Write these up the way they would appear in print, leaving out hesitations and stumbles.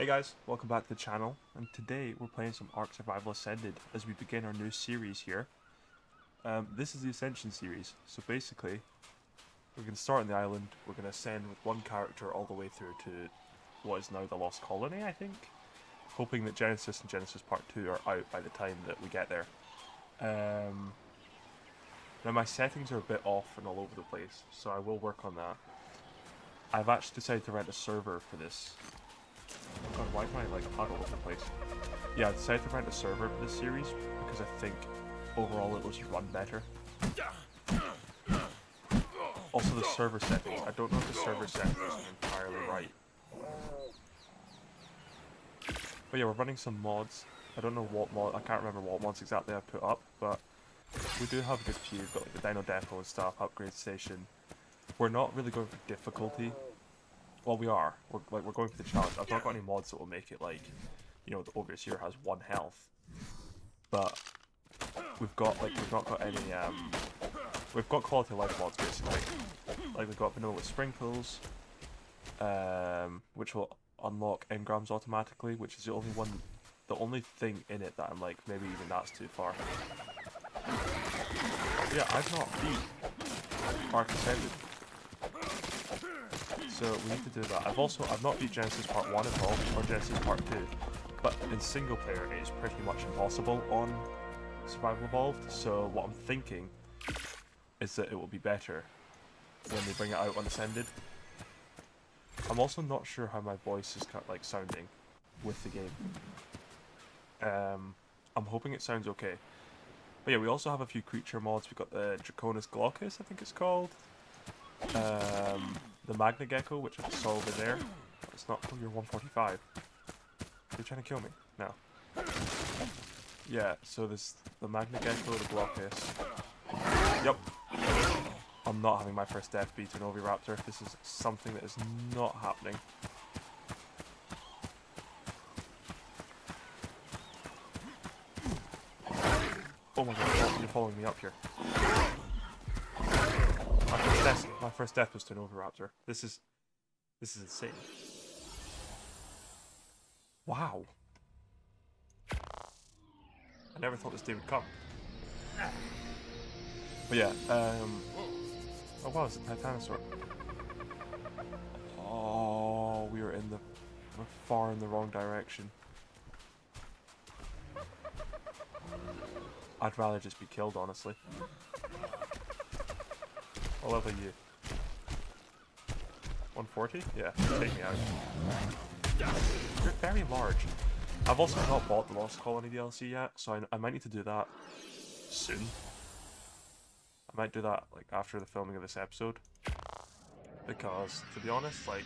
Hey guys, welcome back to the channel, and today we're playing some Ark Survival Ascended as we begin our new series here. This is the Ascension series, so basically we're going to start on the island, we're going to ascend with one character all the way through to what is now the Lost Colony, I think, hoping that Genesis and Genesis Part 2 are out by the time that we get there. Now my settings are a bit off and all over the place, so I will work on that. I've actually decided to rent a server for this. Oh god, why am I like all over the place? Yeah, I decided to rent a server for this series because I think overall it will just run better. Also the server settings, I don't know if the server settings are entirely right. But yeah, we're running some mods. I don't know what mod, I can't remember what mods exactly I put up, but we do have a good few. We've got like the Dino Depot and stuff, upgrade station. We're not really going for difficulty. Well, we are. We're going for the challenge. I've not got any mods that will make it like, you know, the overseer has 1 health, but we've not got any we've got quality of life mods basically. Like we've got vanilla sprinkles, which will unlock engrams automatically, which is the only thing in it that I'm like maybe even that's too far. But yeah, I've not beat Ark Ascended. So we need to do that. I've not beat Genesis Part 1 at all, or Genesis Part 2, but in single player it is pretty much impossible on Survival Evolved, so what I'm thinking is that it will be better when they bring it out on Ascended. I'm also not sure how my voice is kind of like sounding with the game. I'm hoping it sounds okay. But yeah, we also have a few creature mods. We've got the Draconis Glaucus, I think it's called. The Magna Gecko, which I just saw over there. It's not. Oh, you're 145. You're trying to kill me? No. Yeah, so there's the Magna Gecko, the Glaucus. Yep. I'm not having my first death beat an Oviraptor. This is something that is not happening. Oh my god, you're following me up here. My first death was to an Oviraptor. This is insane. Wow. I never thought this day would come. But yeah, oh wow, it's a Titanosaur. Oh, we're far in the wrong direction. I'd rather just be killed, honestly. What level are you? 140? Yeah, take me out. You're very large. I've also not bought the Lost Colony DLC yet, so I might need to do that soon. I might do that like after the filming of this episode. Because, to be honest, like,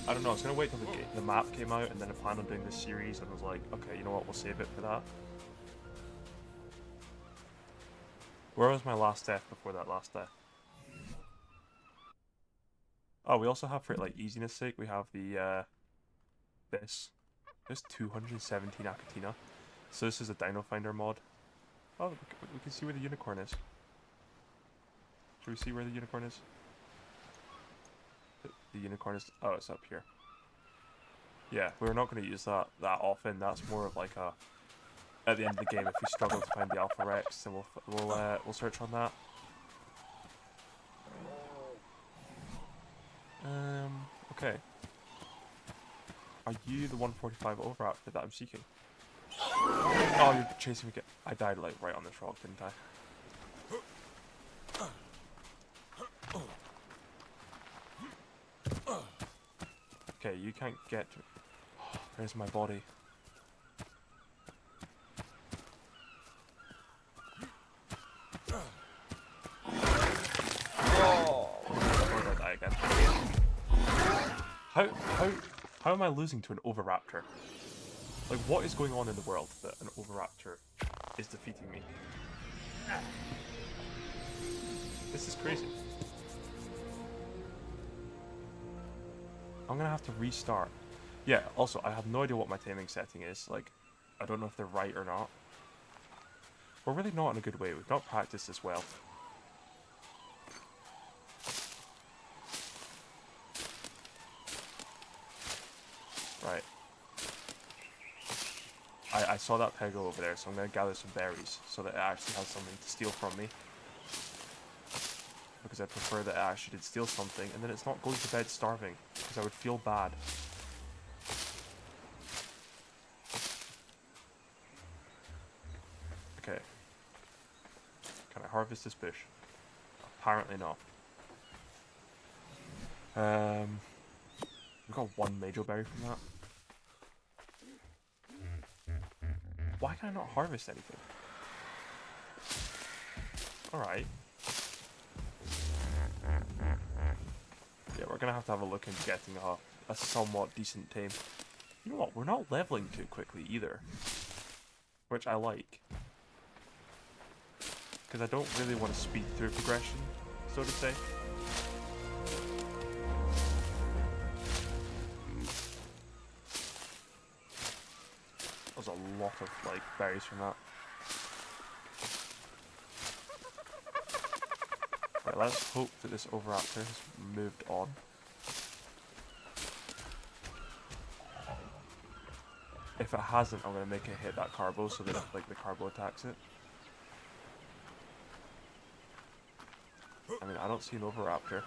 I don't know, I was going to wait till the map came out and then I planned on doing this series and I was like, okay, you know what, we'll save it for that. Where was my last death before that last death? Oh, we also have, for like easiness sake, we have the this 217 Acatina. So this is a Dino Finder mod. Oh, we can see where the unicorn is. Should we see where the unicorn is? The unicorn is, oh, it's up here. Yeah, we're not going to use that often. That's more of like a, at the end of the game, if we struggle to find the Alpha Rex, then we'll search on that. Okay. Are you the 145 Oviraptor that I'm seeking? Oh, you're chasing me. I died like right on this rock, didn't I? Okay, you can't get to... Oh, there's my body. Oh, I'm gonna die again. How am I losing to an Oviraptor? Like, what is going on in the world that an Oviraptor is defeating me? This is crazy. I'm gonna have to restart. Yeah, also, I have no idea what my taming setting is. Like, I don't know if they're right or not. We're really not in a good way. We've not practiced this well. Right. I saw that pego over there, so I'm going to gather some berries so that it actually has something to steal from me. Because I prefer that it actually did steal something, and then it's not going to bed starving, because I would feel bad. Okay. Can I harvest this bush? Apparently not. We got one major berry from that. Why can I not harvest anything? Alright. Yeah, we're gonna have to have a look into getting a somewhat decent tame. You know what? We're not leveling too quickly either. Which I like. Because I don't really want to speed through progression, so to say. There's a lot of, like, berries from that. Right, let's hope that this Overraptor has moved on. If it hasn't, I'm going to make it hit that carbo so that, like, the carbo attacks it. I mean, I don't see an Overraptor.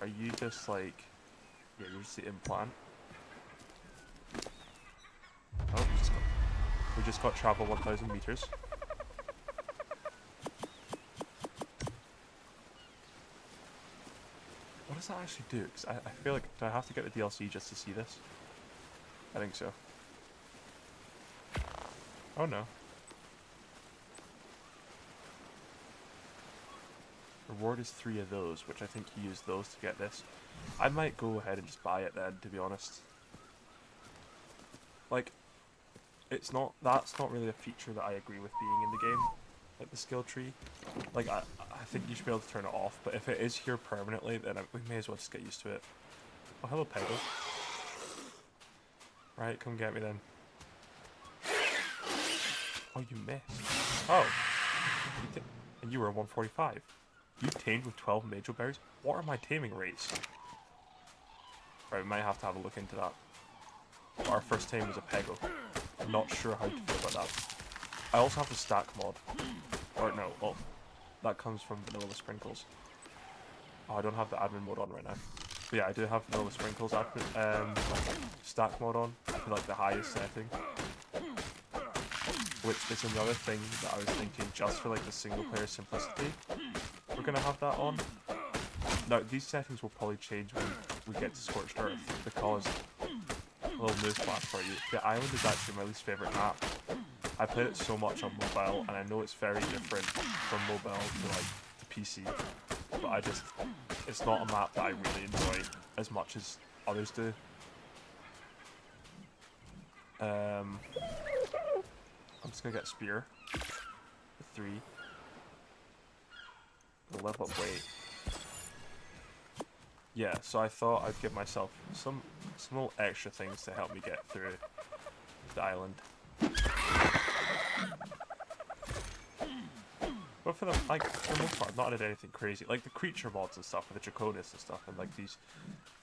Are you just, like... Yeah, you're just the implant. Oh, we just got travel 1,000 meters. What does that actually do? Because I feel like, do I have to get the DLC just to see this? I think so. Oh no. Reward is 3 of those, which I think you use those to get this. I might go ahead and just buy it then, to be honest. Like, it's not, that's not really a feature that I agree with being in the game. Like the skill tree. Like, I think you should be able to turn it off, but if it is here permanently, then we may as well just get used to it. Oh, hello, Peggle. Right, come get me then. Oh, you missed. Oh. And you were 145. You tamed with 12 major berries? What are my taming rates? Right, we might have to have a look into that. But our first tame was a Peggle. I'm not sure how to feel about that. I also have the stack mod. Or no, well, that comes from Vanilla Sprinkles. Oh, I don't have the admin mode on right now. But yeah, I do have Vanilla Sprinkles admin, stack mod on to like the highest setting. Which is another thing that I was thinking, just for like the single player simplicity, we're gonna have that on. Now these settings will probably change when we get to Scorched Earth, because a little news flash for you. The island is actually my least favourite map. I played it so much on mobile, and I know it's very different from mobile to like to PC, but I just, it's not a map that I really enjoy as much as others do. I'm just gonna get Spear for 3. The level up weight. Yeah, so I thought I'd give myself some little extra things to help me get through the island. But for the, like, for the most part, I've not added anything crazy. Like the creature mods and stuff, with the Draconis and stuff, and like these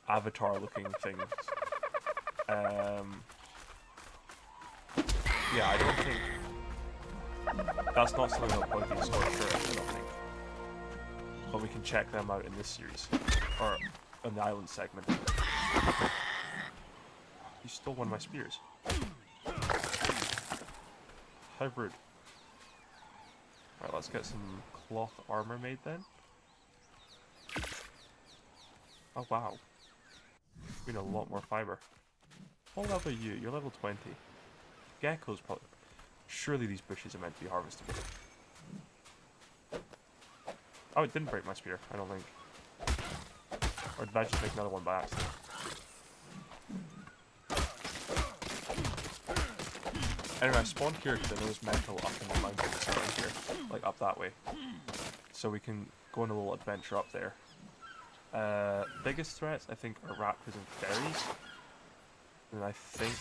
avatar-looking things. Yeah, I don't think... That's not something that'll probably be Scorched Earth, I don't think. But we can check them out in this series. Or in the island segment. You stole one of my spears. How rude. Alright, let's get some cloth armor made then. Oh wow. We need a lot more fiber. What level are you? You're level 20. Gecko's probably... Surely these bushes are meant to be harvestable. Oh, it didn't break my spear, I don't think. Or did I just make another one by accident? Anyway, I spawned here because I know there's metal up in the mountains around here. Like, up that way. So we can go on a little adventure up there. Biggest threats, I think, are raptors and fairies. And I think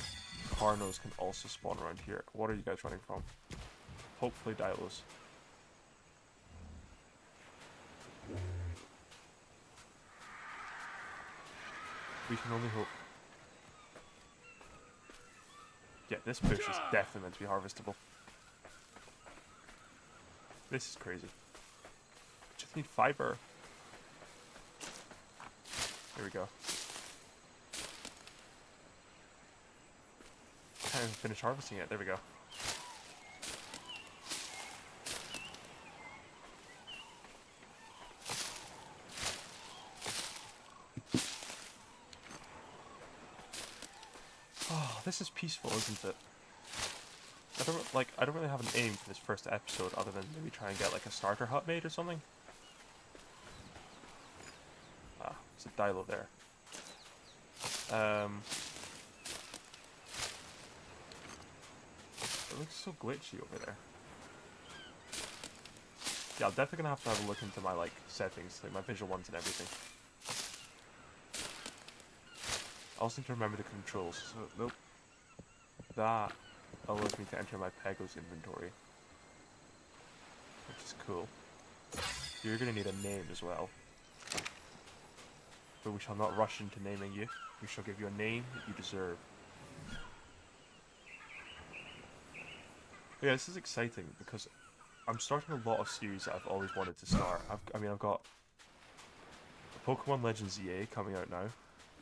Carnos can also spawn around here. What are you guys running from? Hopefully Dilos. We can only hope. Yeah, this bush is definitely meant to be harvestable. This is crazy. Just need fiber. Here we go. Can't even finish harvesting it. There we go. Oh, this is peaceful, isn't it? I don't really have an aim for this first episode other than maybe try and get like a starter hut made or something. Ah, there's a dilo there. It looks so glitchy over there. Yeah, I'm definitely gonna have to have a look into my like settings, like my visual ones and everything. I also need to remember the controls. So nope. That allows me to enter my Pego's inventory, which is cool. You're gonna need a name as well, but we shall not rush into naming you. We shall give you a name that you deserve. But yeah, this is exciting because I'm starting a lot of series that I've always wanted to start. I've got Pokemon Legends EA coming out now,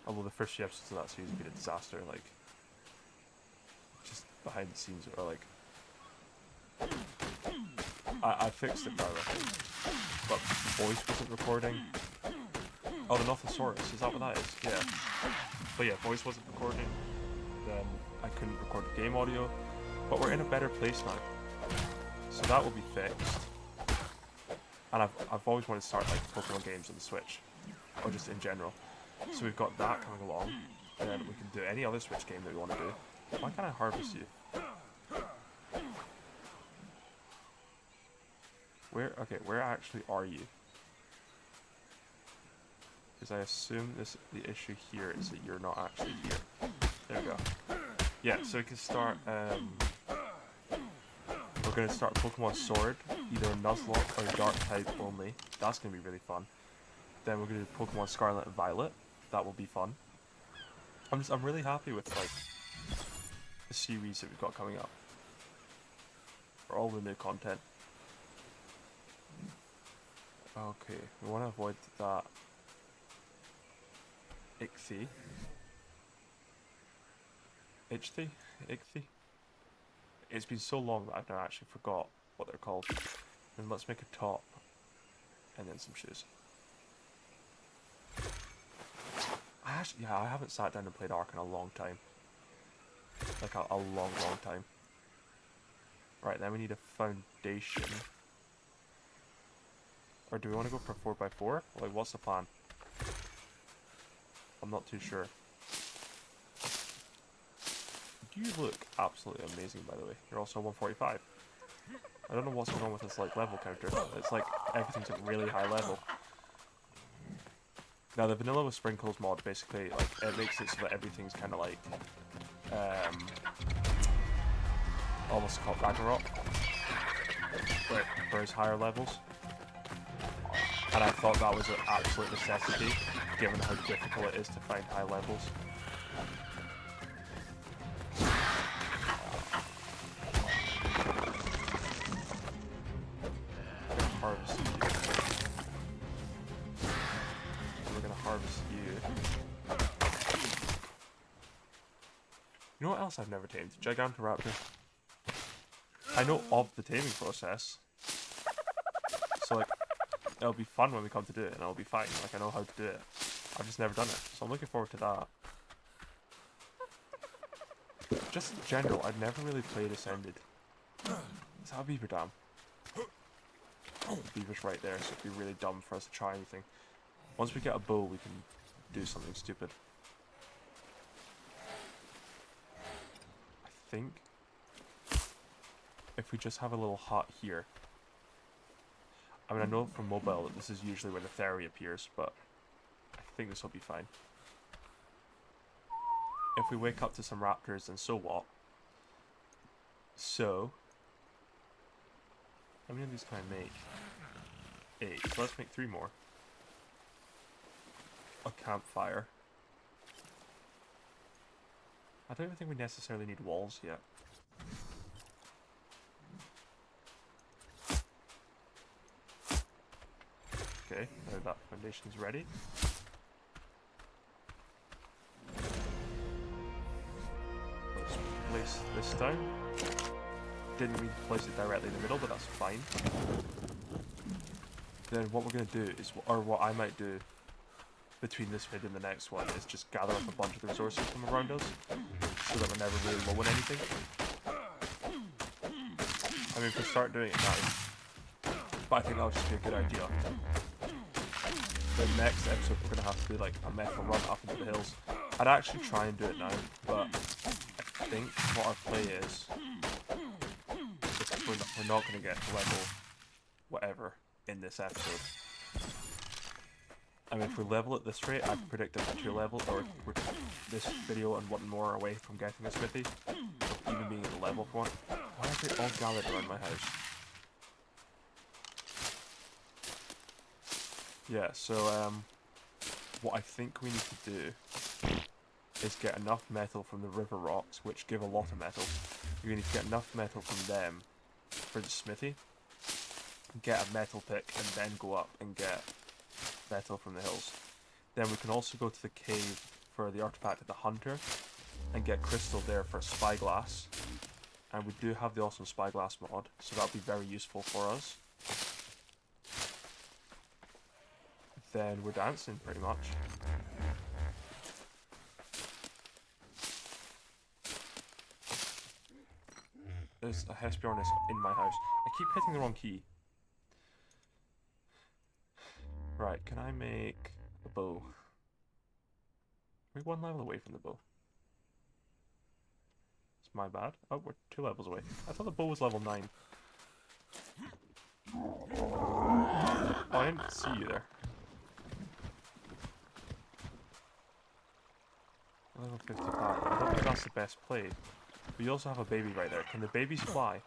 although the first few episodes of that series have been a disaster. Like, just behind the scenes are like, I fixed it by the way, but voice wasn't recording. Oh, the Nothosaurus, is that what that is? Yeah. But yeah, voice wasn't recording. Then I couldn't record the game audio. But we're in a better place now, so that will be fixed. And I've always wanted to start like Pokemon games on the Switch, or just in general. So we've got that coming along, and then we can do any other Switch game that we want to do. Why can't I harvest you? Where actually are you? Because I assume the issue here is that you're not actually here. There we go. Yeah, so we can start. We're going to start Pokemon Sword, either Nuzlocke or Dark type only. That's going to be really fun. Then we're going to do Pokemon Scarlet and Violet. That will be fun. I'm really happy with like the series that we've got coming up. For all the new content. Okay, we want to avoid that Ichthy. Ichthy? It's been so long that I've now actually forgot what they're called. And let's make a top. And then some shoes. I haven't sat down and played Ark in a long time. Like a long time. Right, then we need a foundation. Or do we want to go for 4x4? Like, what's the plan? I'm not too sure. You look absolutely amazing, by the way. You're also 145. I don't know what's going on with this like level counter. It's like everything's at really high level. Now the Vanilla with Sprinkles mod basically like it makes it so that everything's kind of like almost called Ragnarok, but for its higher levels. And I thought that was an absolute necessity, given how difficult it is to find high levels. Harvest you. We're gonna harvest you. You know what else I've never tamed? Gigantoraptor. I know of the taming process. So like, it'll be fun when we come to do it and it'll be fine. Like I know how to do it. I've just never done it. So I'm looking forward to that. Just in general, I've never really played Ascended. Is that a beaver dam? The beaver's right there, so it'd be really dumb for us to try anything. Once we get a bow, we can do something stupid. I think if we just have a little hut here. I mean, I know from mobile that this is usually where the fairy appears, but I think this will be fine. If we wake up to some raptors, then so what? So, how many of these can I make? 8. So let's make 3 more. A campfire. I don't even think we necessarily need walls yet. Okay, now that foundation's ready. Let's place this down. Didn't mean to place it directly in the middle, but that's fine. Then what we're going to do is, or what I might do between this video and the next one, is just gather up a bunch of the resources from around us, so that we're never really low on anything. I mean, we can start doing it now, but I think that would just be a good idea. The next episode we're going to have to do like a metal run up into the hills. I'd actually try and do it now, but I think what our play is we're not going to get to level whatever in this episode. I mean, if we level at this rate, I predict that we're 2 level, or we're this video and 1 more away from getting a smithy, or even being at the level for one. Why are they all gathered around my house? Yeah, so what I think we need to do is get enough metal from the river rocks, which give a lot of metal. We need to get enough metal from them for the smithy, get a metal pick, and then go up and get metal from the hills. Then we can also go to the cave for the artifact of the hunter and get crystal there for spyglass. And we do have the awesome spyglass mod, so that'll be very useful for us. Then we're dancing pretty much. There's a Hesperornis in my house. I keep hitting the wrong key. Right, can I make a bow? We're 1 level away from the bow. It's my bad. Oh, we're 2 levels away. I thought the bow was level 9. Oh, I didn't see you there. Level 55. I don't think that's the best play. But you also have a baby right there. Can the babies fly?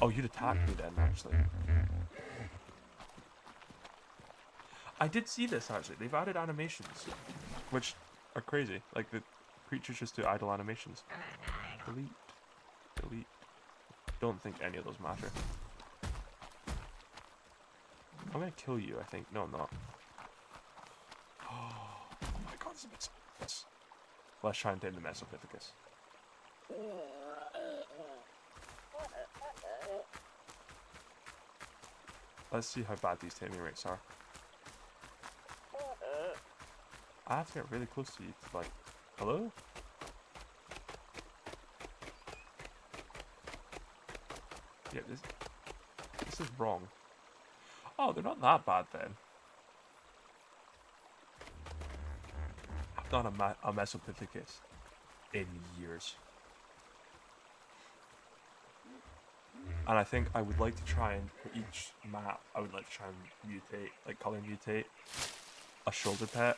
Oh, you'd attack me then, actually. I did see this, actually. They've added animations, which are crazy. Like, the creatures just do idle animations. Delete. Delete. Don't think any of those matter. I'm gonna kill you, I think. No, I'm not. Oh my god, it's a Mesopithegus. Let's try and tame the Mesopithegus. Let's see how bad these taming rates are. I have to get really close to you to, like, hello? Yeah, this is wrong. Oh, they're not that bad then. I've done a Mesopithecus in years. And I think I would like to try and, for each map, I would like to try and mutate, like color mutate, a shoulder pet.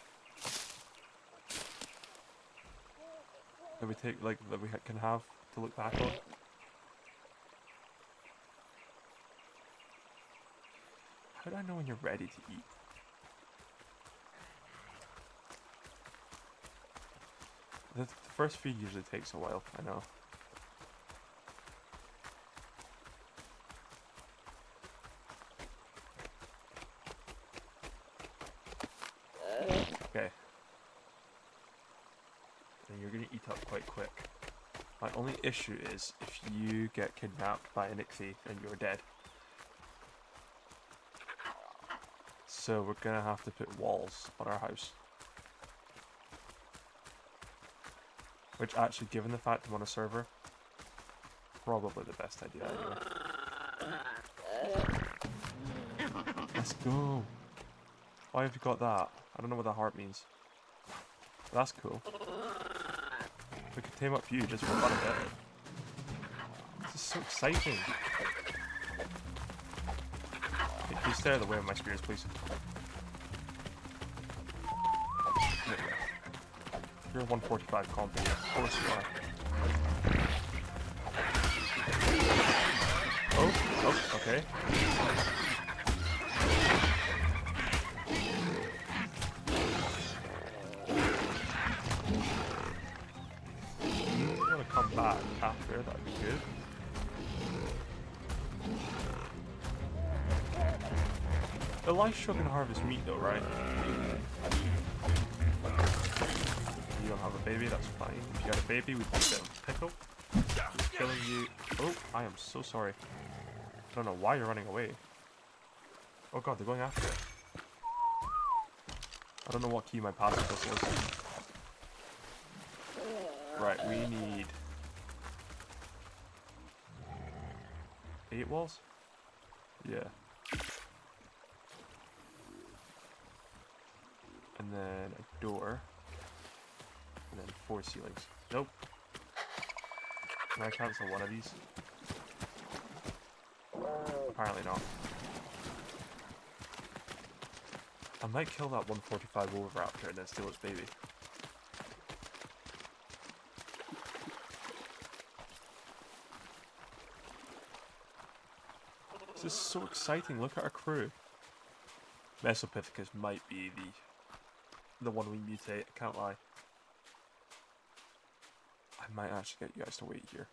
That we take, like, that we can have to look back on. How do I know when you're ready to eat? The first feed usually takes a while, I know. Okay. And you're gonna eat up quite quick. My only issue is if you get kidnapped by an Ichthy and you're dead. So we're gonna have to put walls on our house. Which actually, given the fact I'm on a server, probably the best idea anyway. Let's go! Why have you got that? I don't know what that heart means. That's cool. We could tame up you just for fun of it. This is so exciting! Hey, please stay out of the way of my spears, please. You're a 145 comp, yeah. Of course you are. Oh, okay. back after, that'd be good. The livestock can harvest meat though, right? You don't have a baby, that's fine. If you had a baby, we'd put it in pickle. We're killing you. Oh, I am so sorry. I don't know why you're running away. Oh god, they're going after it. I don't know what key my passive this is. Right, we need 8 walls? Yeah. And then a door. And then 4 ceilings. Nope. Can I cancel one of these? Apparently not. I might kill that 145 Wolveraptor and then steal its baby. This is so exciting, look at our crew. Mesopithecus might be the one we mutate, I can't lie. I might actually get you guys to wait here.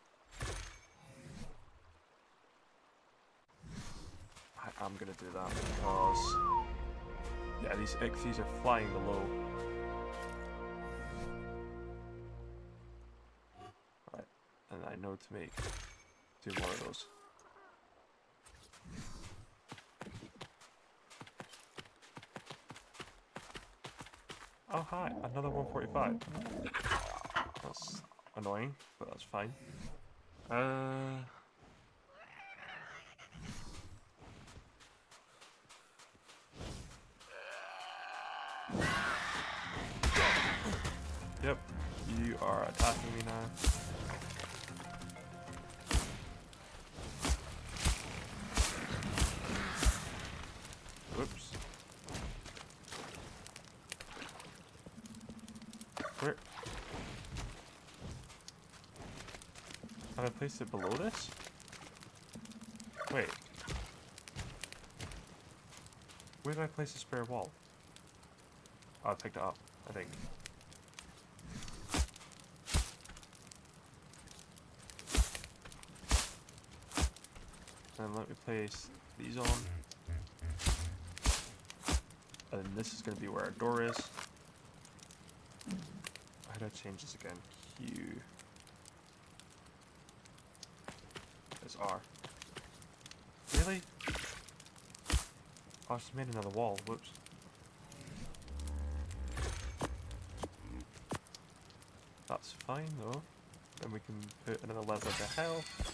I'm gonna do that because yeah, these ichthyes are flying below. Right, and I know to make 2 more of those. Oh hi, another 145. That's annoying, but that's fine. Yep, you are attacking me now. Whoops. Where? Have I placed it below this? Wait. Where did I place the spare wall? Oh, I picked it up, I think. And let me place these on. And then this is going to be where our door is. How do I change this again? Q. It's R. Really? Oh, I just made another wall. Whoops. That's fine though. Then we can put another level of health.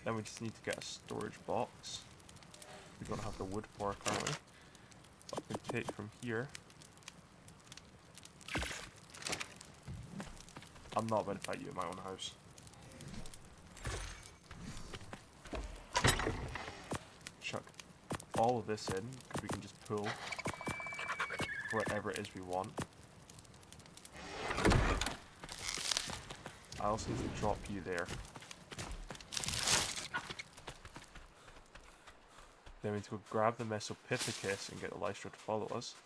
Then we just need to get a storage box. We don't have the wood for it currently. But we can take from here. I'm not going to fight you in my own house. Chuck all of this in, because we can just pull whatever it is we want. I also need to drop you there. Then we need to go grab the Mesopithecus and get the Lystra to follow us.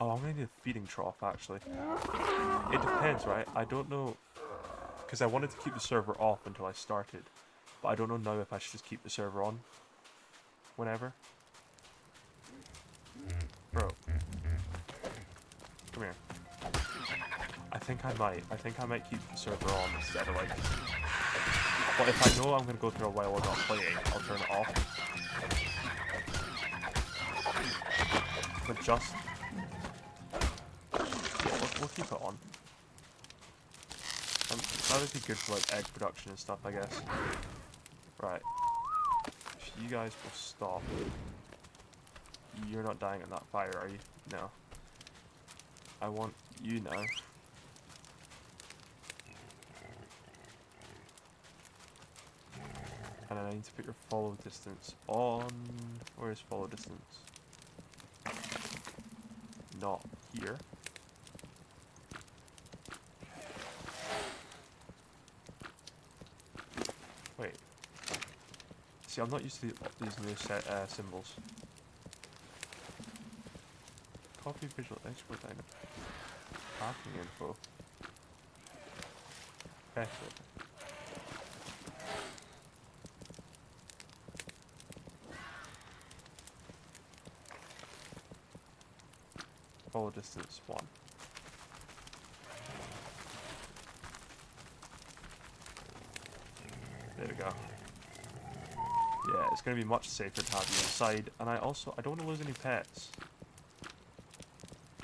Oh, I'm gonna need a feeding trough actually. It depends, right? I don't know, because I wanted to keep the server off until I started, but I don't know now if I should just keep the server on whenever. Bro, come here. I think I might keep the server on instead of like. But if I know I'm gonna go through a while without playing, I'll turn it off. But just we'll keep it on. That would be good for like egg production and stuff, I guess. Right. If you guys will stop. You're not dying in that fire, are you? No. I want you now. And I need to put your follow distance on. Where is follow distance? Not here. Wait. See, I'm not used to these new symbols. Copy visual export item. Packing info. Exit. Follow distance 1. There we go. Yeah, it's going to be much safer to have you inside, and I don't want to lose any pets.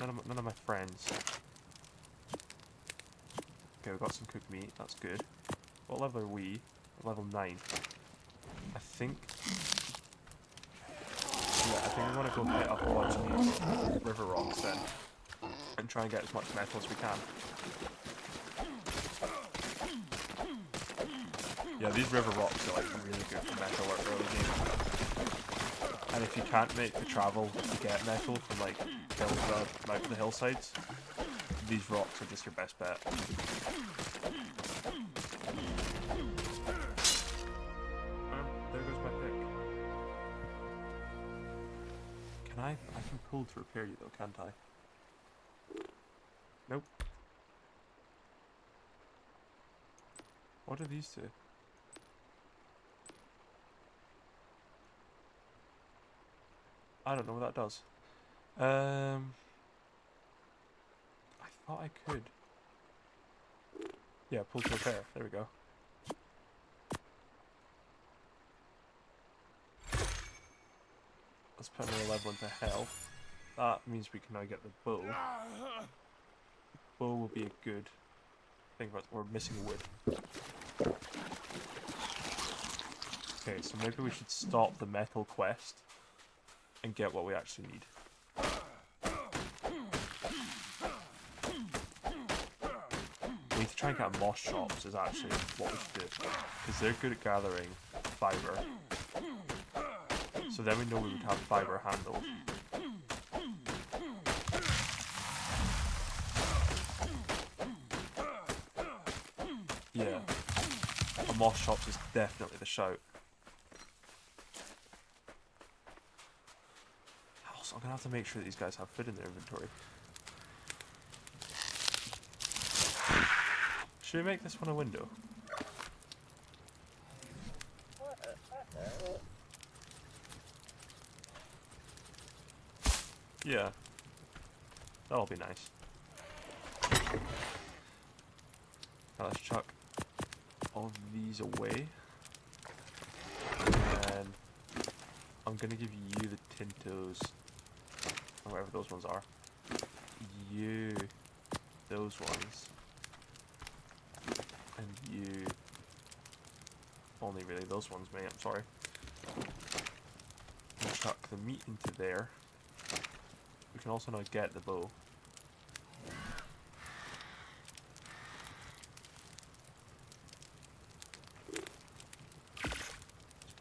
None of my friends. Okay, we've got some cooked meat, that's good. What level are we? Level 9. I think we want to go hit up a bunch of these river rocks then, and try and get as much metal as we can. Yeah, these river rocks are like really good for metal at early game. And if you can't make the travel to get metal from like the hillsides, these rocks are just your best bet. There goes my pick. I can pull to repair you though, can't I? Nope. What do these do? I don't know what that does. I thought I could. Yeah, pull to repair. There we go. Let's put another level into health. That means we can now get the bow. Bow will be a good thing, but we're missing wood. Okay, so maybe we should stop the metal quest and get what we actually need. We need to try and get moss shops is actually what we should do, because they're good at gathering fiber. So then we know we would have fiber handled. Yeah, a moss shops is definitely the shout. Also, I'm gonna have to make sure that these guys have food in their inventory. Should we make this one a window? Yeah, that'll be nice. Now let's chuck all of these away. And I'm gonna give you the Tintos, or whatever those ones are. You, those ones. And you, only really those ones, mate, I'm sorry. We'll chuck the meat into there. We can also now get the bow.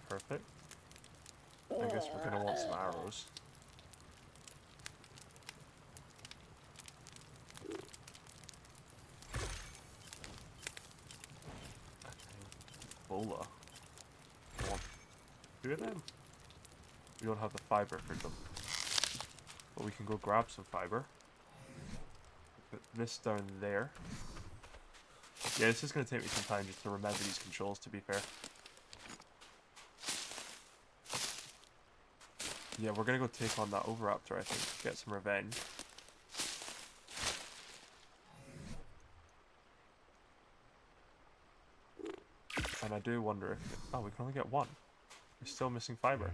Perfect. I guess we're gonna want some arrows. Bola. I want 2 of them. We don't have the fiber for them. But we can go grab some fiber. Put this down there. Yeah, this is going to take me some time just to remember these controls, to be fair. Yeah, we're going to go take on that Oviraptor, I think. Get some revenge. And I do wonder if... Oh, we can only get one. We're still missing fiber.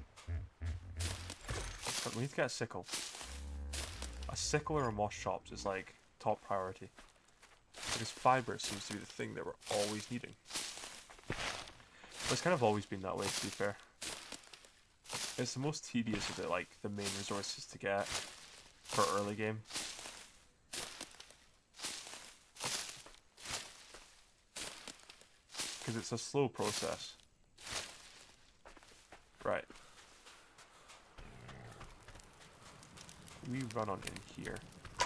But we need to get a sickle. A sickle or a moss chops is like top priority. Because fiber seems to be the thing that we're always needing. But it's kind of always been that way, to be fair. It's the most tedious of the, like, the main resources to get for early game. Because it's a slow process. Right. We run on in here.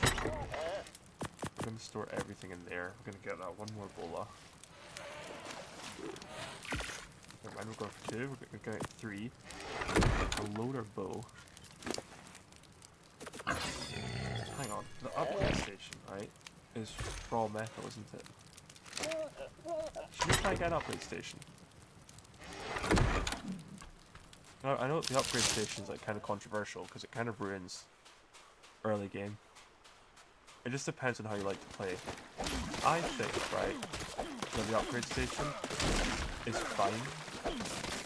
We're going to store everything in there. We're going to get that one more bola. Never mind, we're going for 2. We're going to get 3. A load our bow. Hang on. The upgrade station, right? is raw metal, isn't it? Should we try and get an upgrade station? Now, I know the upgrade station is like kind of controversial because it kind of ruins early game. It just depends on how you like to play. I think, right, that the upgrade station is fine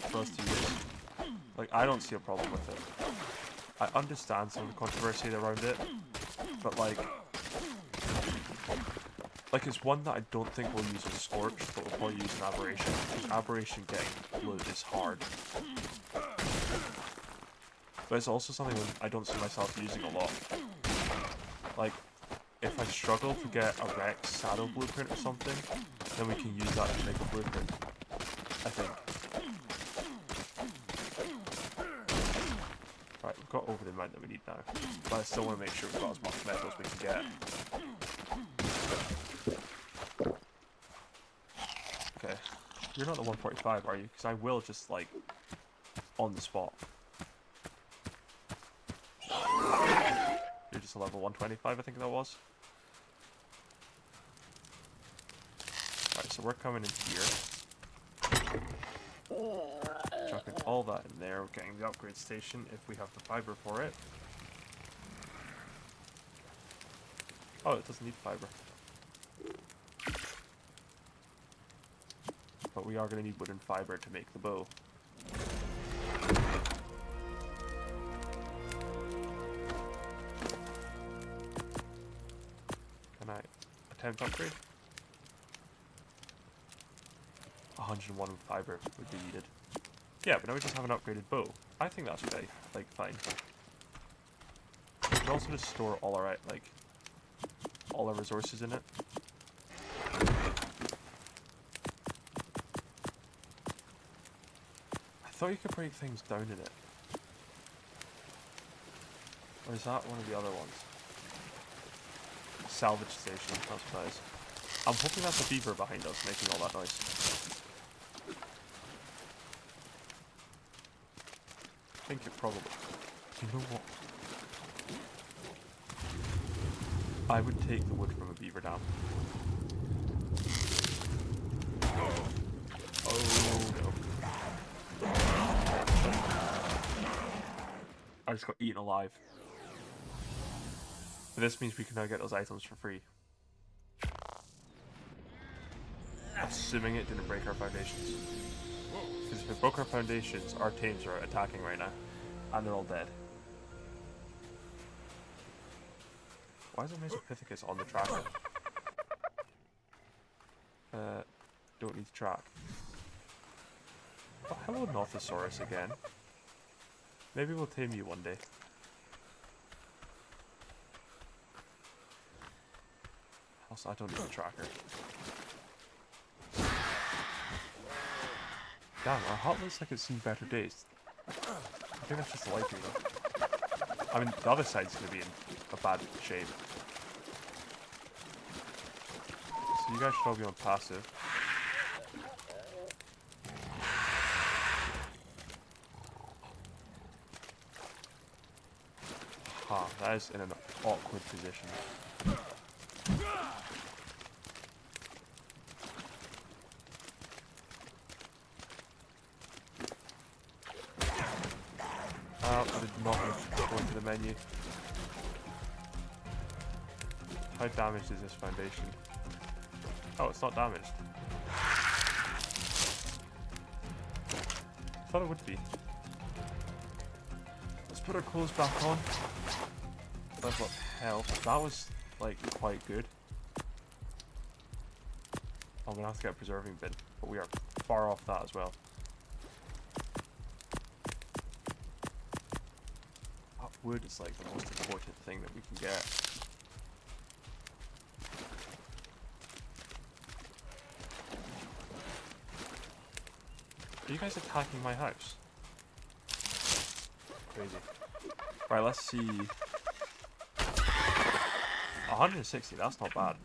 for us to use. Like, I don't see a problem with it. I understand some of the controversy around it, but like it's one that I don't think we'll use in Scorch, but we'll probably use in Aberration, because Aberration getting loot is hard. But it's also something I don't see myself using a lot. Like, if I struggle to get a Rex saddle blueprint or something, then we can use that to make a blueprint, I think. Right, we've got over the amount that we need now, but I still want to make sure we've got as much metal as we can get. Okay, you're not the 145, are you? Because I will just, like, on the spot. You're just a level 125, I think that was. Right, so we're coming in here. Chucking all that in there. We're getting the upgrade station if we have the fiber for it. Oh, it doesn't need fiber. But we are going to need wooden fiber to make the bow. Can I attempt upgrade? 101 fiber would be needed. Yeah, but now we just have an upgraded bow. I think that's okay, like, fine. We can also just store all our, like, all our resources in it. I thought you could break things down in it. Or is that one of the other ones? Salvage station, that's what that is. I'm hoping that's a beaver behind us making all that noise. I think it probably... You know what? I would take the wood from a beaver dam. Oh no. I just got eaten alive. But this means we can now get those items for free. Assuming it didn't break our foundations. Because if it broke our foundations, our tames are attacking right now. And they're all dead. Why is there Mesopithecus on the tracker? Don't need to track. Oh, hello Nothosaurus again. Maybe we'll tame you one day. Also, I don't need a tracker. Damn, our hut looks like it's seen better days. I think that's just the lighting though. I mean, the other side's going to be in a bad shape. So you guys should all be on passive. Ha, that is in an awkward position. I did not go into the menu. How damaged is this foundation? Oh, it's not damaged. I thought it would be. Let's put our clothes back on. Level up health. That was, like, quite good. I'm gonna have to get a preserving bin, but we are far off that as well. Wood is like the most important thing that we can get. Are you guys attacking my house? Crazy. Right, let's see. 160, that's not bad.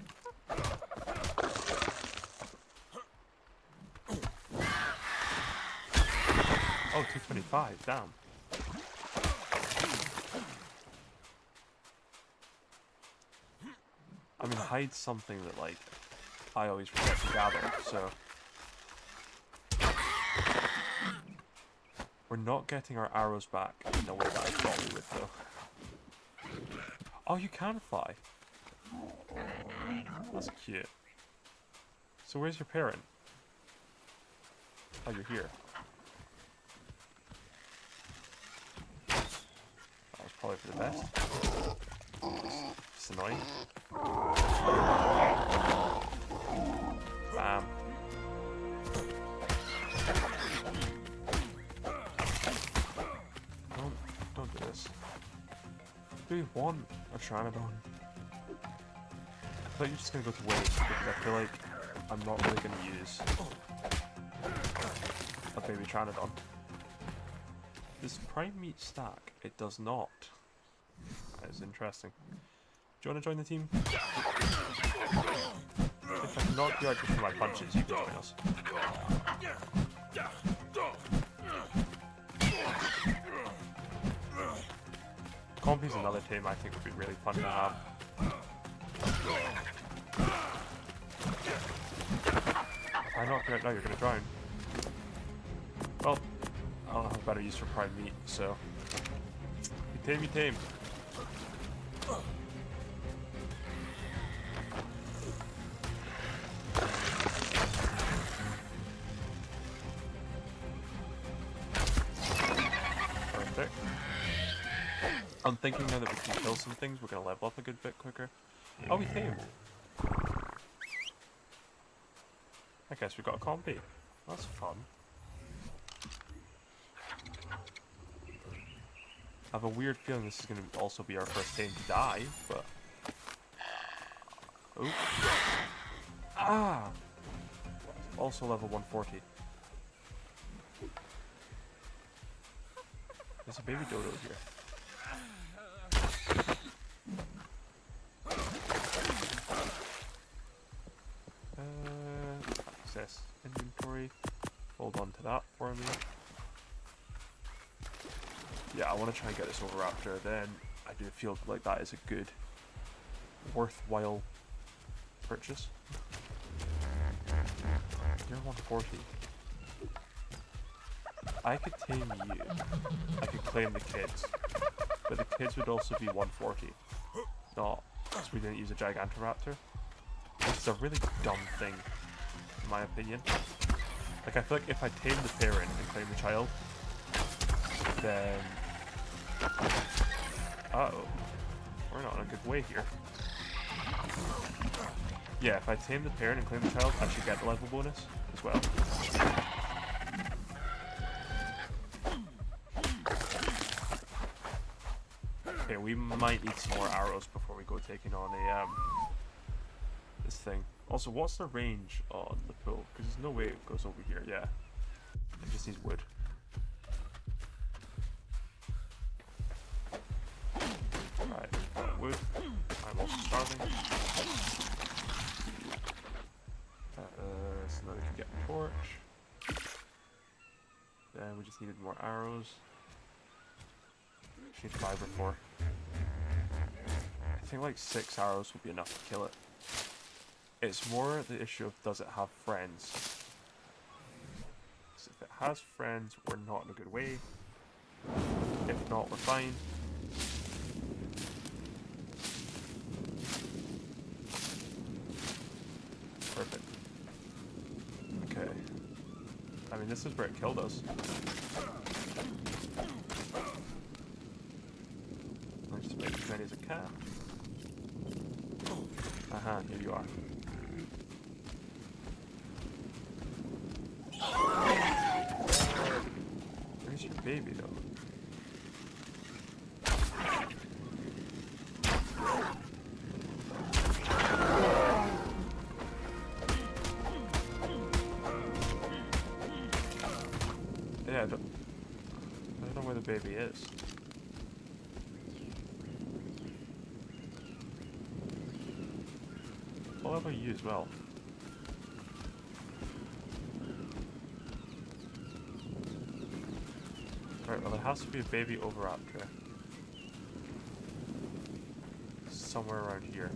Oh, 225, damn. I mean, hide's something that, like, I always forget to gather, so... We're not getting our arrows back in the way that I thought we would, though. Oh, you can fly! That's cute. So where's your parent? Oh, you're here. That was probably for the best. It's annoying. Bam. Don't do this. Do you want a Pteranodon? I thought you were just gonna go to waste because I feel like I'm not really gonna use a baby Pteranodon. Does prime meat stack? It does not. That is interesting. Do you want to join the team? If I can knock you out just for my punches, you can join us. Compy's another team I think would be really fun to have. If I knock you out now, you're going to drown. Well, I'll have better use for prime meat, so... You tame. Perfect. I'm thinking now that we can kill some things, we're going to level up a good bit quicker. Oh, we tamed. I guess we got a compy. That's fun. I have a weird feeling this is going to also be our first tame to die, but... Ooh. Ah! Also level 140. There's a baby dodo here. Access inventory. Hold on to that for me. Yeah, I want to try and get this over Raptor, then I do feel like that is a good, worthwhile purchase. You're 140. I could tame you. I could claim the kids. But the kids would also be 140. Not because we didn't use a Gigantoraptor. Which is a really dumb thing, in my opinion. Like, I feel like if I tame the parent and claim the child, then... Uh-oh. We're not in a good way here. Yeah, if I tame the parent and claim the child, I should get the level bonus as well. Okay, we might need some more arrows before we go taking on a, this thing. Also, what's the range on the pool? Because there's no way it goes over here, yeah. It just needs wood. Alright, got wood. I'm also starving. So now we can get a torch. Then we just needed more arrows. Just need 5 or 4. I think like 6 arrows will be enough to kill it. It's more the issue of does it have friends? So if it has friends, we're not in a good way. If not, we're fine. Perfect. Okay. I mean, this is where it killed us. Let's just make as many as I can. Aha, here you are. Where's your baby, though? Yeah, I don't know where the baby is. What level are you as well? Right, well there has to be a baby Oviraptor. Somewhere around here.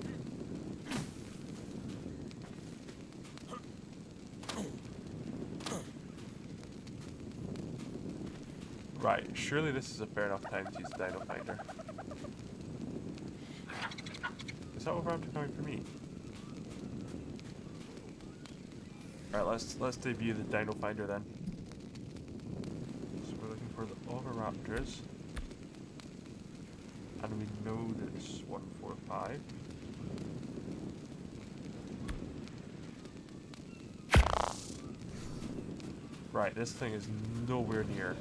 Right, surely this is a fair enough time to use the Dino Finder. Is that overraptor coming for me? Alright, let's debut the Dino Finder then. So we're looking for the overraptors. And we know that it's 1, 4, 5. Right, this thing is nowhere near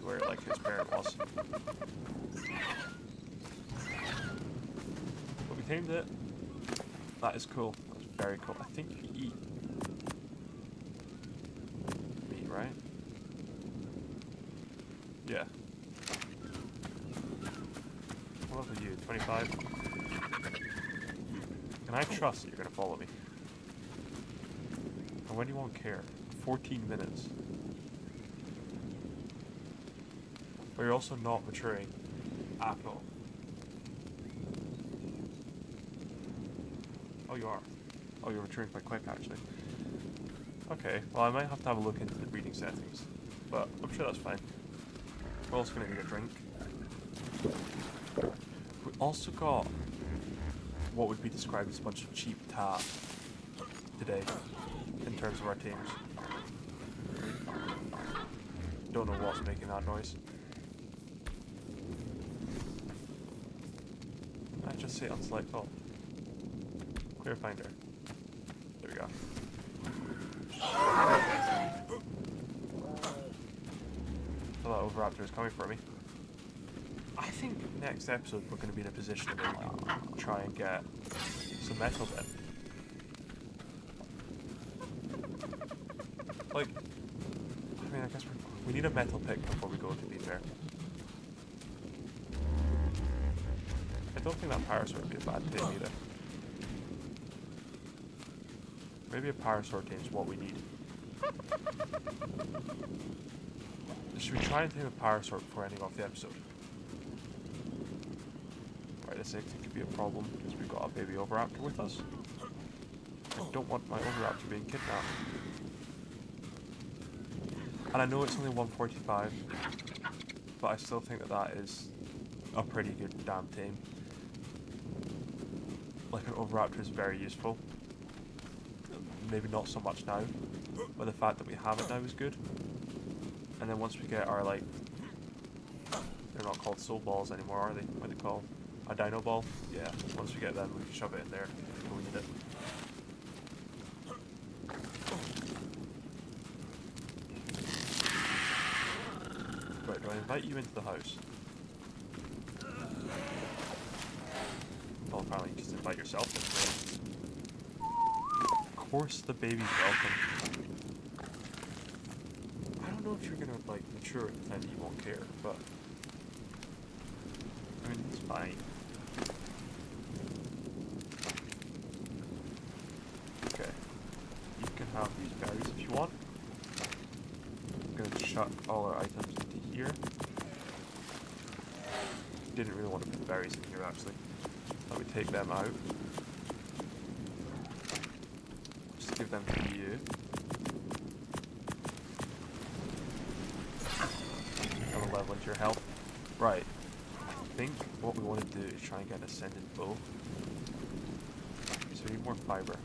where like his parent was. But we tamed it. That is cool. That's very cool. I think we eat meat, right? Yeah. What level are you? 25? Can I trust that you're gonna follow me? And when you won't care? 14 minutes. But you're also not maturing at all. Oh, you are. Oh, you're maturing quite quick, actually. Okay, well, I might have to have a look into the breeding settings, but I'm sure that's fine. We're also going to need a drink. We also got what would be described as a bunch of cheap tat today, in terms of our teams. Don't know what's making that noise. I just say unselect all. Clear finder. There we go. So that overraptor is coming for me. I think next episode we're going to be in a position where we can try and get some metal then. Like, I mean, I guess we need a metal pick before we go to be there. I don't think that Parasaur would be a bad thing either. Maybe a Parasaur team is what we need. Should we try and tame a Parasaur before ending off the episode? Right, this actually could be a problem because we've got a baby overraptor with us. I don't want my overraptor being kidnapped. And I know it's only 145, but I still think that that is a pretty good damn tame. Like, an overraptor is very useful. Maybe not so much now, but the fact that we have it now is good. And then once we get our, like, they're not called soul balls anymore, are they? What are they called? A dino ball? Yeah, once we get them, we can shove it in there when we need it. Right, do I invite you into the house? Well, apparently you just invite yourself in. Of course the baby's welcome. I don't know if you're gonna, like, mature at the time that you won't care, but I mean, it's fine. Okay. You can have these berries if you want. I'm gonna chuck all our items into here. Didn't really want to put the berries in here, actually. Let me take them out. Just give them to you. That'll level into your health. Right. I think what we want to do is try and get an Ascended bow. So we need more fiber.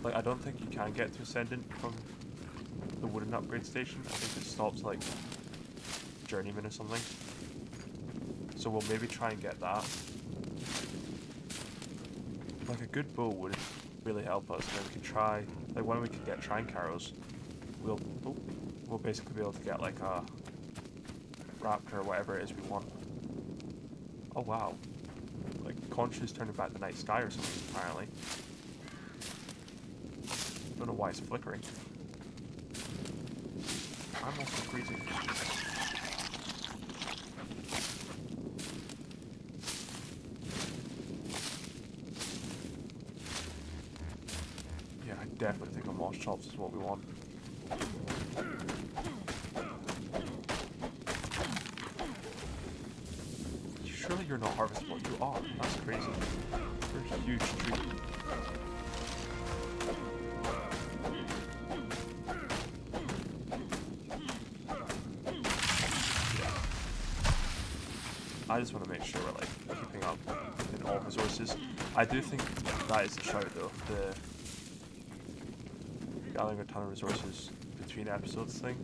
Like, I don't think you can get to Ascendant from the wooden upgrade station. I think it stops, like, Journeyman or something. So we'll maybe try and get that. Like, a good bow would really help us. And then we can try, like, when we can get Trine Carrows, we'll basically be able to get, like, a raptor or whatever it is we want. Oh wow. Like, Conchu's turning back the night sky or something, apparently. Don't know why it's flickering. I'm also freezing. Yeah, I definitely think a moss chops is what we want. Surely you're not harvestable. You are. That's crazy. You're a huge tree. I just want to make sure we're like keeping up in all resources. I do think that is the shout though, the gathering a ton of resources between episodes thing.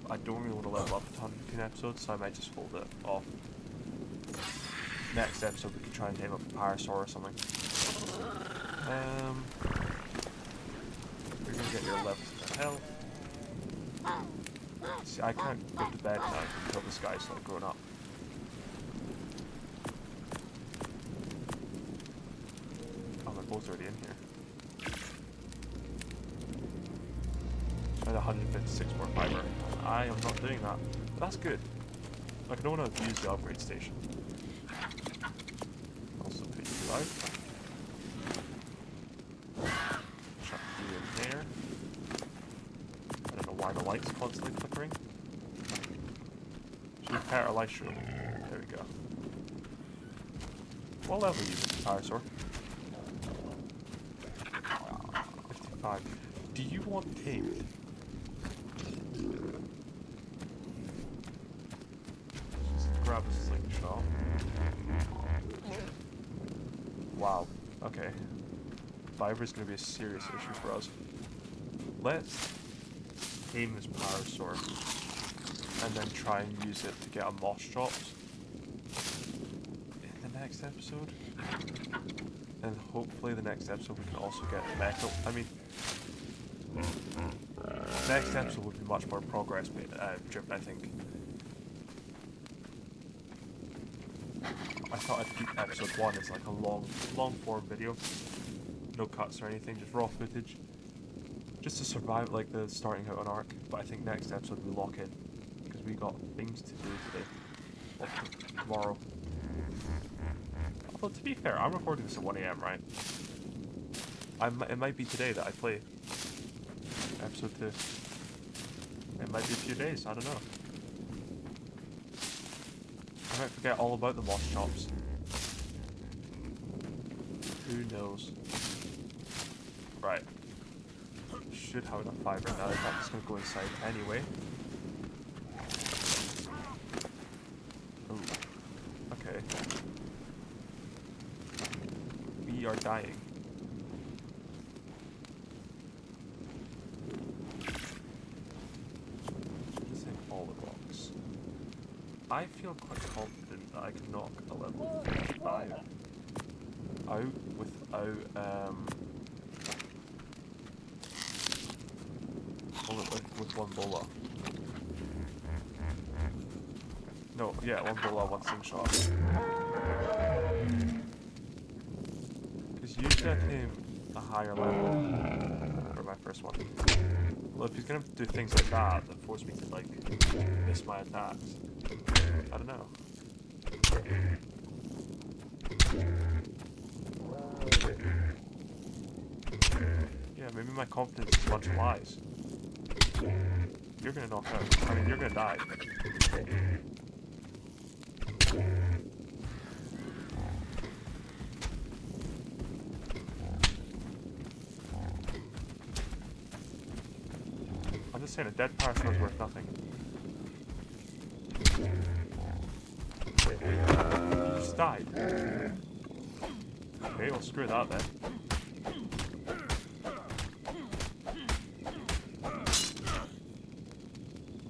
I don't really want to level up a ton between episodes, so I might just hold it off. Next episode we can try and tame up a Parasaur or something. You're gonna get your levels to hell. See, I can't go to bed now until this guy's like grown up. Oh, they're both already in here. And 156 more fiber. I am not doing that. But that's good. Like, I don't want to abuse the upgrade station. Also put you out. Chuck you in there. I don't know why the light's constantly flickering. Should we pet our light shroom? There we go. What level are you, Parasaur? 55. Do you want tamed? Grab a slingshot. Wow. Okay. Fiber is going to be a serious issue for us. Let's tame this Parasaur and then try and use it to get a Moss Chops in the next episode. And hopefully the next episode we can also get metal. I mean, next episode would be much more progress driven, I think. I thought I'd keep episode 1 as like a long form video. No cuts or anything, just raw footage. Just to survive like the starting out on Ark. But I think next episode we lock in. Because we got things to do today. Or tomorrow. Although to be fair, I'm recording this at 1 AM, right? It might be today that I play episode 2. It might be a few days, I don't know. I might forget all about the Moss Chops. Who knows? Right. Should have enough fiber now. I'm just going to go inside anyway. Ooh. Okay. We are dying. Missing all the rocks. I feel quite confident that I can knock a level 55 out without with one bola. No, yeah, one bola, one slingshot. Because usually I can a higher level for my first one. Well, if he's gonna do things like that force me to like miss my attacks, I don't know. Yeah, maybe my confidence is a bunch of lies. You're gonna knock out. I mean, you're gonna die. I'm just saying, a dead Parasaur is worth nothing. You just died. Okay, well screw that then.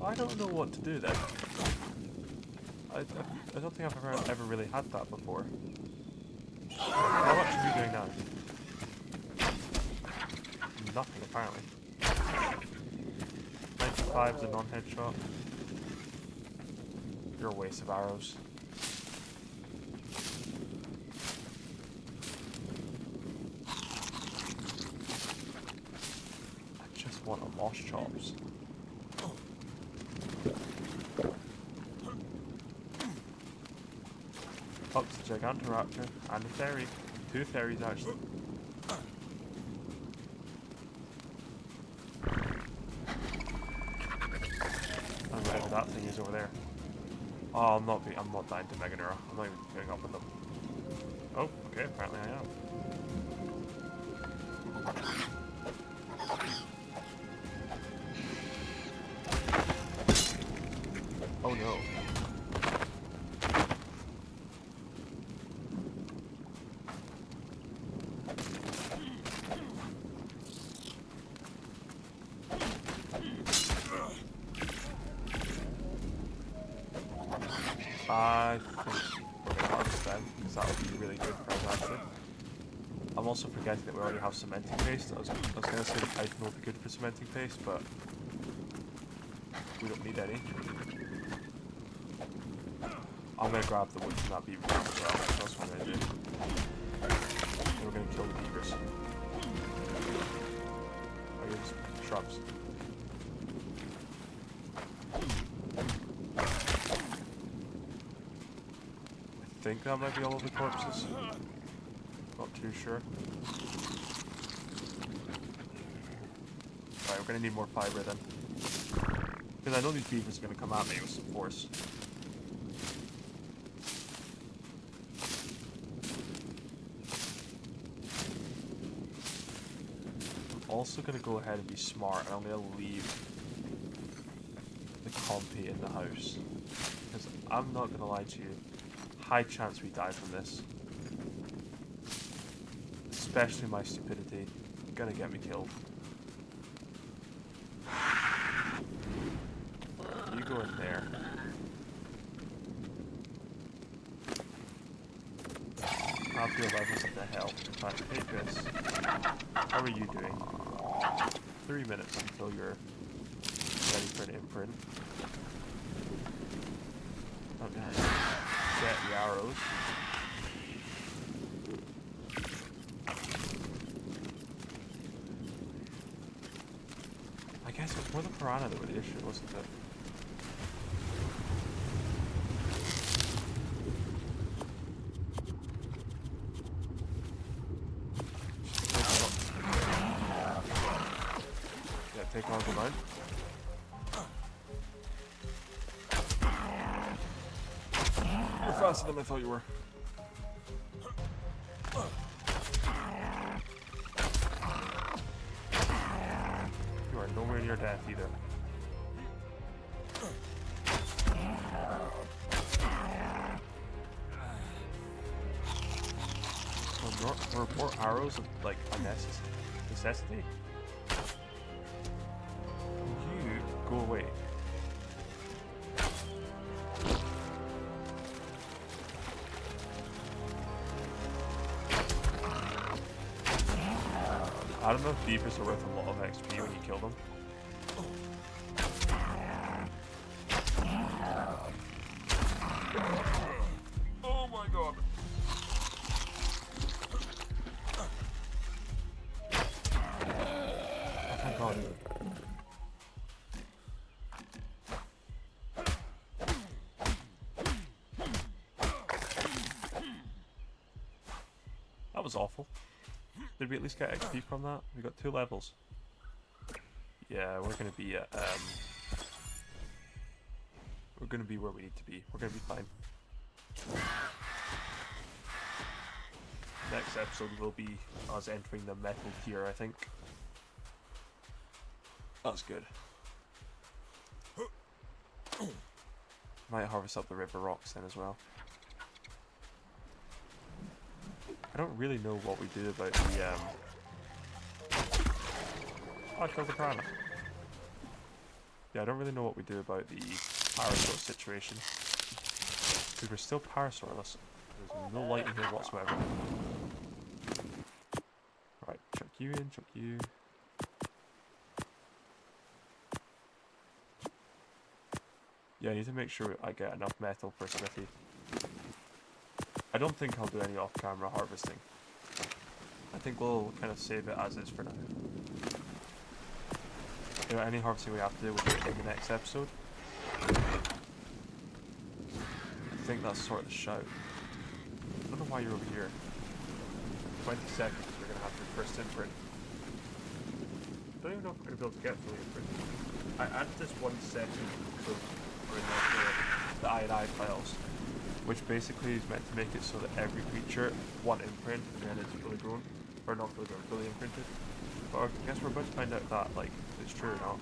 I don't know what to do then. I don't think I've ever really had that before. How much are you doing now? Nothing apparently. 95 is a non-headshot. You're a waste of arrows. I just want a Moss Chops. Up to Gigantoraptor and a fairy. 2 fairies actually. And whatever that thing is over there. Oh, I'm not dying to Mega Neuro. I'm not even going up with them. Oh, okay, apparently I am. Oh no. I think we're going to harvest them, because that would be really good for us actually. I'm also forgetting that we already have cementing paste. I was going to say the python will be good for cementing paste, but we don't need any. I'm going to grab the wood from that beaver farm as well. That's what I'm going to do. And we're going to kill the beavers. I use shrubs. I think that might be all of the corpses. Not too sure. Right, we're going to need more fiber then. Because I know these beavers are going to come at me with some force. I'm also going to go ahead and be smart, and I'm going to leave the compy in the house. Because I'm not going to lie to you, high chance we die from this. Especially my stupidity. Gonna get me killed. You go in there. I'll feel levels of the hell. In fact, take this. How are you doing? 3 minutes until you're ready for an imprint. I'm gonna get the arrows. I guess it was more the piranha that were the issue, wasn't it? Yeah, take on the line. You're faster than I thought you were. You are nowhere near death either. Were more arrows of like a necessity? You go away. I don't know if beavers are worth a lot of XP when you kill them. Oh my god. Thank god. That was awful. Did we at least get XP from that? We got 2 levels. Yeah, we're gonna be at, we're gonna be where we need to be. We're gonna be fine. Next episode will be us entering the metal tier, I think. That's good. Might harvest up the river rocks then as well. I don't really know what we do about the, oh, I killed the piranha. Yeah, I don't really know what we do about the parasaur situation. Because we're still parasaurless. There's no light in here whatsoever. Right, chuck you in, chuck you. Yeah, I need to make sure I get enough metal for smithy. I don't think I'll do any off-camera harvesting. I think we'll kind of save it as is for now. You know, any harvesting we have to do, we'll do it in the next episode. I think that's sort of the shout. I don't know why you're over here. 20 seconds, we're going to have your first imprint. I don't even know if we're going to be able to get fully imprinted. I added this 1 second code for the I&I files, which basically is meant to make it so that every creature, 1 imprint, and then it's fully grown. Or not fully grown, fully imprinted. But I guess we're about to find out if that, like, is true or not.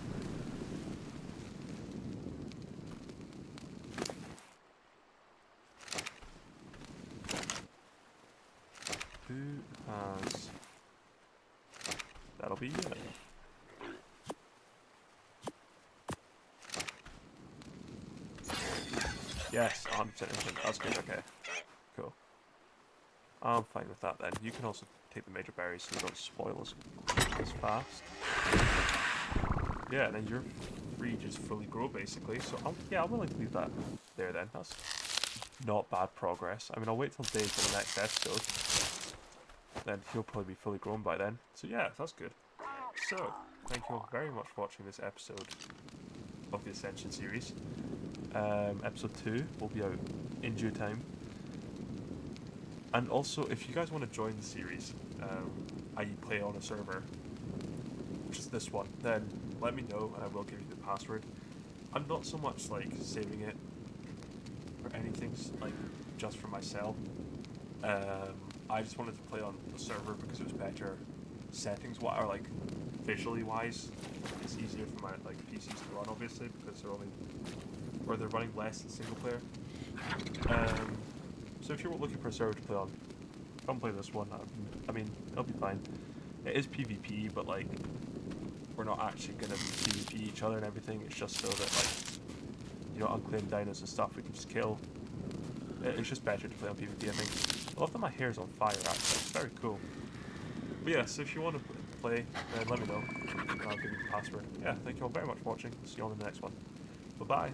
Who has... That'll be it. Yes, 100% instant. That's good, okay. Cool. I'm fine with that then. You can also take the major berries so they don't spoil as fast. Yeah, and then you're free to just fully grow basically. So yeah, I'm willing to leave that there then. That's not bad progress. I mean, I'll wait till Dave for the next episode. Then he'll probably be fully grown by then. So yeah, that's good. So, thank you all very much for watching this episode of the Ascension series. Episode 2 will be out in due time. And also, if you guys want to join the series, i.e. play on a server, which is this one, then let me know and I will give you the password. I'm not so much like saving it or anything like just for myself. I just wanted to play on the server because it was better settings, what are like visually wise. It's easier for my like PCs to run obviously because they're running less than single player. So if you're looking for a server to play on, come play this one. I mean, it'll be fine. It is PvP, but like we're not actually gonna PvP each other and everything. It's just so that like, you know, unclaimed dinos and stuff we can just kill. It's just better to play on PvP, I think. I love that my hair is on fire actually. It's very cool. But yeah, so if you want to play, then let me know. I'll give you the password. Yeah, thank you all very much for watching. See you all in the next one. Bye bye.